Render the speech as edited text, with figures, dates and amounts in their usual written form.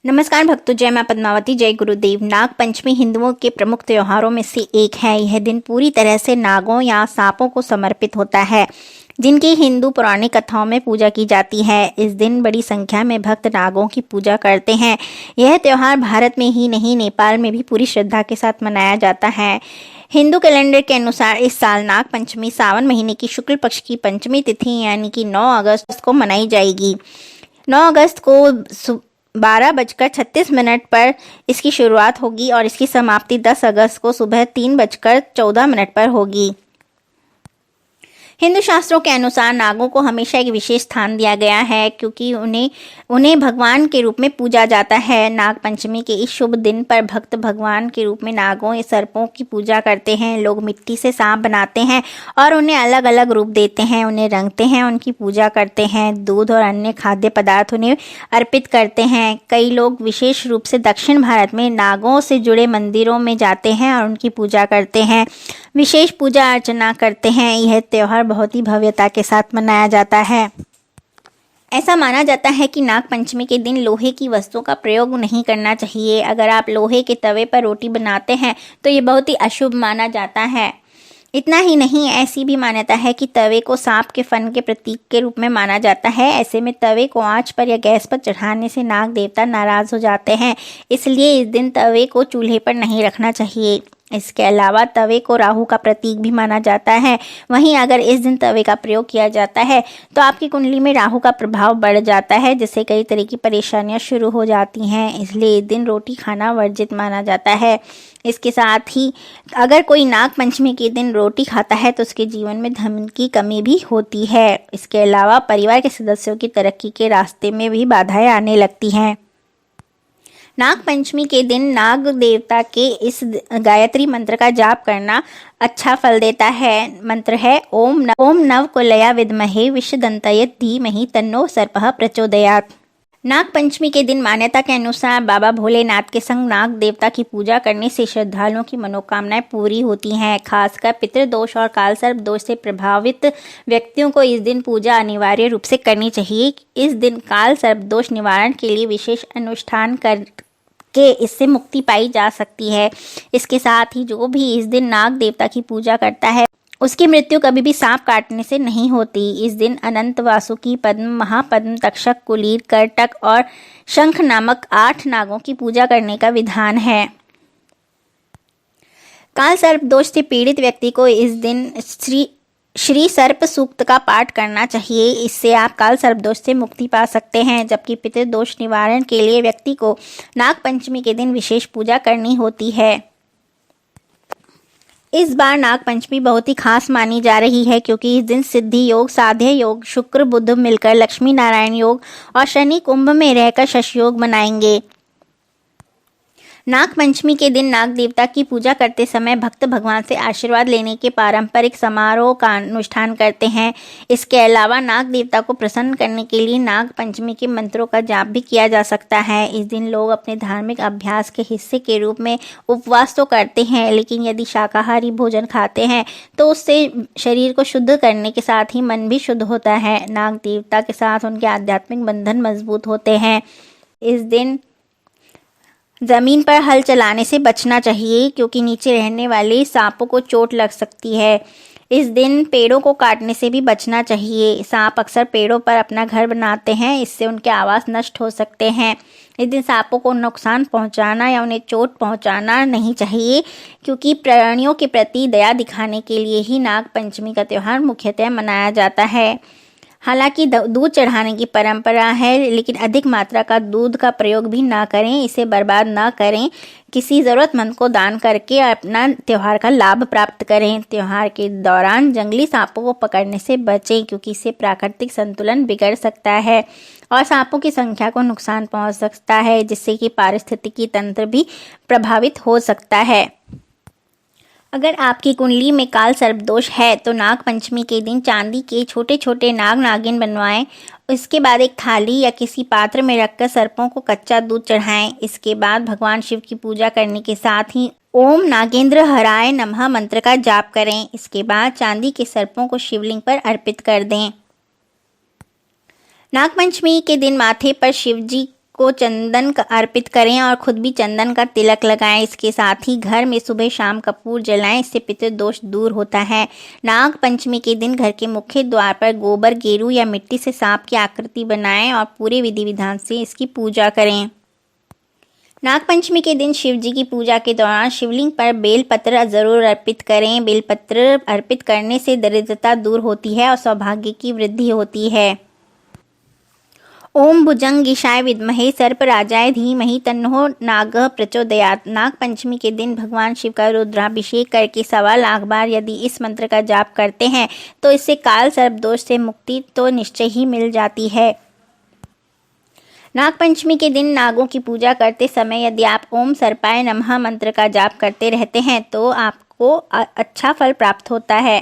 नमस्कार भक्तों, जय मां पद्मावती, जय गुरुदेव। नाग पंचमी हिंदुओं के प्रमुख त्योहारों में से एक है। यह दिन पूरी तरह से नागों या सांपों को समर्पित होता है, जिनकी हिंदू पौराणिक कथाओं में पूजा की जाती है। इस दिन बड़ी संख्या में भक्त नागों की पूजा करते हैं। यह त्योहार भारत में ही नहीं, नेपाल में भी पूरी श्रद्धा के साथ मनाया जाता है। हिंदू कैलेंडर के अनुसार इस साल नाग पंचमी सावन महीने की शुक्ल पक्ष की पंचमी तिथि यानी कि 9 अगस्त को मनाई जाएगी। 9 अगस्त को 12:36 पर इसकी शुरुआत होगी और इसकी समाप्ति 10 अगस्त को सुबह 3:14 पर होगी। हिंदू शास्त्रों के अनुसार नागों को हमेशा एक विशेष स्थान दिया गया है, क्योंकि उन्हें भगवान के रूप में पूजा जाता है। नाग पंचमी के इस शुभ दिन पर भक्त भगवान के रूप में नागों या सर्पों की पूजा करते हैं। लोग मिट्टी से सांप बनाते हैं और उन्हें अलग अलग रूप देते हैं, उन्हें रंगते हैं, उनकी पूजा करते हैं। दूध और अन्य खाद्य पदार्थ उन्हें अर्पित करते हैं। कई लोग विशेष रूप से दक्षिण भारत में नागों से जुड़े मंदिरों में जाते हैं और उनकी पूजा करते हैं, विशेष पूजा अर्चना करते हैं। यह त्योहार बहुत ही भव्यता के साथ मनाया जाता है। ऐसा माना जाता है कि नाग पंचमी के दिन लोहे की वस्तुओं का प्रयोग नहीं करना चाहिए। अगर आप लोहे के तवे पर रोटी बनाते हैं तो ये बहुत ही अशुभ माना जाता है। इतना ही नहीं, ऐसी भी मान्यता है कि तवे को सांप के फन के प्रतीक के रूप में माना जाता है। ऐसे में तवे को आंच पर या गैस पर चढ़ाने से नाग देवता नाराज हो जाते हैं, इसलिए इस दिन तवे को चूल्हे पर नहीं रखना चाहिए। इसके अलावा तवे को राहु का प्रतीक भी माना जाता है। वहीं अगर इस दिन तवे का प्रयोग किया जाता है तो आपकी कुंडली में राहु का प्रभाव बढ़ जाता है, जिससे कई तरह की परेशानियां शुरू हो जाती हैं। इसलिए इस दिन रोटी खाना वर्जित माना जाता है। इसके साथ ही अगर कोई नाग पंचमी के दिन रोटी खाता है तो उसके जीवन में धन की कमी भी होती है। इसके अलावा परिवार के सदस्यों की तरक्की के रास्ते में भी बाधाएं आने लगती हैं। नाग पंचमी के दिन नाग देवता के इस गायत्री मंत्र का जाप करना अच्छा फल देता है। मंत्र है ओम नव कुलया विद्महे विषदंतये धीमहि तन्नो सर्पः प्रचोदयात्। नाग पंचमी के दिन मान्यता के अनुसार बाबा भोलेनाथ के संग नाग देवता की पूजा करने से श्रद्धालुओं की मनोकामनाएं पूरी होती हैं। खासकर पितृदोष और कालसर्प दोष से प्रभावित व्यक्तियों को इस दिन पूजा अनिवार्य रूप से करनी चाहिए। इस दिन कालसर्प दोष निवारण के लिए विशेष अनुष्ठान के इससे मुक्ति पाई जा सकती है। इसके साथ ही जो भी इस दिन नाग देवता की पूजा करता है उसकी मृत्यु कभी भी सांप काटने से नहीं होती। इस दिन अनंत, वासुकी, पद्म, महापद्म, तक्षक, कुलीर, करटक और शंख नामक 8 नागों की पूजा करने का विधान है। काल सर्प दोष से पीड़ित व्यक्ति को इस दिन श्री सर्प सूक्त का पाठ करना चाहिए। इससे आप काल सर्प दोष से मुक्ति पा सकते हैं। जबकि पितृदोष निवारण के लिए व्यक्ति को नाग पंचमी के दिन विशेष पूजा करनी होती है। इस बार नाग पंचमी बहुत ही खास मानी जा रही है, क्योंकि इस दिन सिद्धि योग, साध्य योग, शुक्र बुध मिलकर लक्ष्मी नारायण योग और शनि कुंभ में रहकर शश योग बनाएंगे। नाग पंचमी के दिन नाग देवता की पूजा करते समय भक्त भगवान से आशीर्वाद लेने के पारंपरिक समारोह का अनुष्ठान करते हैं। इसके अलावा नाग देवता को प्रसन्न करने के लिए नाग पंचमी के मंत्रों का जाप भी किया जा सकता है। इस दिन लोग अपने धार्मिक अभ्यास के हिस्से के रूप में उपवास तो करते हैं, लेकिन यदि शाकाहारी भोजन खाते हैं तो उससे शरीर को शुद्ध करने के साथ ही मन भी शुद्ध होता है। नाग देवता के साथ उनके आध्यात्मिक बंधन मजबूत होते हैं। इस दिन जमीन पर हल चलाने से बचना चाहिए, क्योंकि नीचे रहने वाले सांपों को चोट लग सकती है। इस दिन पेड़ों को काटने से भी बचना चाहिए। सांप अक्सर पेड़ों पर अपना घर बनाते हैं, इससे उनके आवास नष्ट हो सकते हैं। इस दिन सांपों को नुकसान पहुंचाना या उन्हें चोट पहुंचाना नहीं चाहिए, क्योंकि प्राणियों के प्रति दया दिखाने के लिए ही नाग पंचमी का त्यौहार मुख्यतः मनाया जाता है। हालांकि दूध चढ़ाने की परंपरा है, लेकिन अधिक मात्रा का दूध का प्रयोग भी ना करें, इसे बर्बाद ना करें। किसी ज़रूरतमंद को दान करके अपना त्यौहार का लाभ प्राप्त करें। त्यौहार के दौरान जंगली सांपों को पकड़ने से बचें, क्योंकि इससे प्राकृतिक संतुलन बिगड़ सकता है और सांपों की संख्या को नुकसान पहुंच सकता है, जिससे कि पारिस्थितिकी तंत्र भी प्रभावित हो सकता है। अगर आपकी कुंडली में काल सर्प दोष है तो नाग पंचमी के दिन चांदी के छोटे छोटे नाग नागिन बनवाएं। इसके बाद एक थाली या किसी पात्र में रखकर सर्पों को कच्चा दूध चढ़ाएं। इसके बाद भगवान शिव की पूजा करने के साथ ही ओम नागेंद्र हराय नमः मंत्र का जाप करें। इसके बाद चांदी के सर्पों को शिवलिंग पर अर्पित कर दें। नागपंचमी के दिन माथे पर शिव जी को चंदन अर्पित करें और खुद भी चंदन का तिलक लगाएं। इसके साथ ही घर में सुबह शाम कपूर जलाएं, इससे पितृदोष दूर होता है। नाग पंचमी के दिन घर के मुख्य द्वार पर गोबर, गेरू या मिट्टी से सांप की आकृति बनाएं और पूरे विधि विधान से इसकी पूजा करें। नाग पंचमी के दिन शिव जी की पूजा के दौरान शिवलिंग पर बेलपत्र जरूर अर्पित करें। बेलपत्र अर्पित करने से दरिद्रता दूर होती है और सौभाग्य की वृद्धि होती है। ओम भुजंगीशाय विद्महे सर्पराजाय धीमहि तन्नो नागः प्रचोदयात्। नाग पंचमी के दिन भगवान शिव का रुद्राभिषेक करके 1.25 लाख बार यदि इस मंत्र का जाप करते हैं तो इससे काल सर्प दोष से मुक्ति तो निश्चय ही मिल जाती है। नाग पंचमी के दिन नागों की पूजा करते समय यदि आप ओम सर्पाय नमः मंत्र का जाप करते रहते हैं तो आपको अच्छा फल प्राप्त होता है।